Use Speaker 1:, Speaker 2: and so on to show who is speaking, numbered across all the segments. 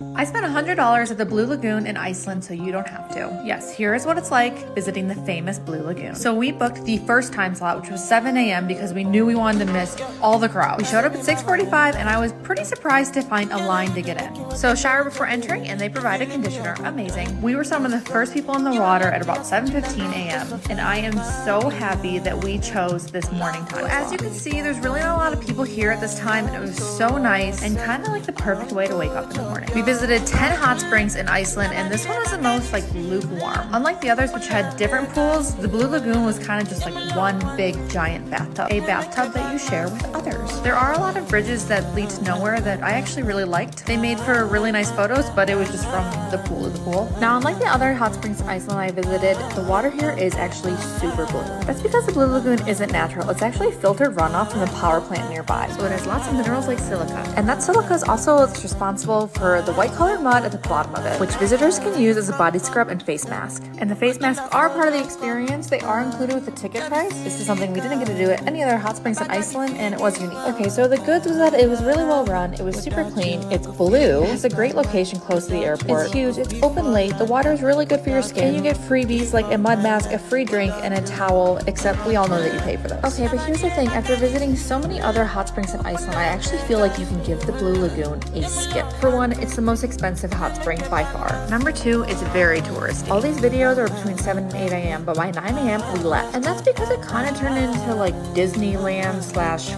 Speaker 1: I spent $100 at the Blue Lagoon in Iceland, so you don't have to. Yes, here is what it's like visiting the famous Blue Lagoon. So we booked the first time slot, which was 7 a.m. because we knew we wanted to miss all the crowd. We showed up at 6:45 and I was pretty surprised to find a line to get in. So shower before entering and they provide a conditioner, amazing. We were some of the first people in the water at about 7:15 a.m. and I am so happy that we chose this morning time slot. As you can see, there's really not a lot of people here at this time and it was so nice and kind of like the perfect way to wake up in the morning. We visited 10 hot springs in Iceland and this one was the most like lukewarm. Unlike the others which had different pools, the Blue Lagoon was kind of just like one big giant bathtub. A bathtub that you share with others. There are a lot of bridges that lead to nowhere that I actually really liked. They made for really nice photos, but it was just from the pool to the pool. Now, unlike the other hot springs in Iceland I visited, the water here is actually super blue. That's because the Blue Lagoon isn't natural. It's actually filtered runoff from the power plant nearby. So it has lots of minerals like silica. And that silica is also responsible for the white colored mud at the bottom of it, which visitors can use as a body scrub and face mask. And the face masks are part of the experience. They are included with the ticket price. This is something we didn't get to do at any other hot springs in Iceland, and it was unique. Okay, so the goods was that it was really well run. It was super clean. It's blue. It's a great location close to the airport. It's huge. It's open late. The water is really good for your skin. And you get freebies like a mud mask, a free drink, and a towel, except we all know that you pay for those. Okay, but here's the thing. After visiting so many other hot springs in Iceland, I actually feel like you can give the Blue Lagoon a skip. For one, it's the most expensive hot spring by far. Number two, it's very touristy. All these videos are between 7 and 8 a.m., but by 9 a.m. we left. And that's because it kind of turned into like Disneyland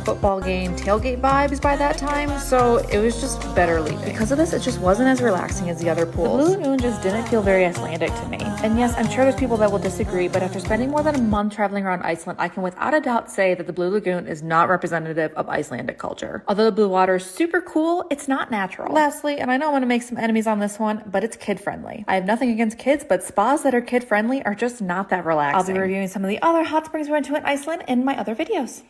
Speaker 1: / football game tailgate vibes by that time, so it was just better leaving. Because of this, it just wasn't as relaxing as the other pools. The Blue Lagoon just didn't feel very Icelandic to me. And yes, I'm sure there's people that will disagree, but after spending more than a month traveling around Iceland, I can without a doubt say that the Blue Lagoon is not representative of Icelandic culture. Although the blue water is super cool, it's not natural. Lastly, and I know I'm going to make some enemies on this one, but it's kid-friendly. I have nothing against kids, but spas that are kid-friendly are just not that relaxing. I'll be reviewing some of the other hot springs we went to in Iceland in my other videos.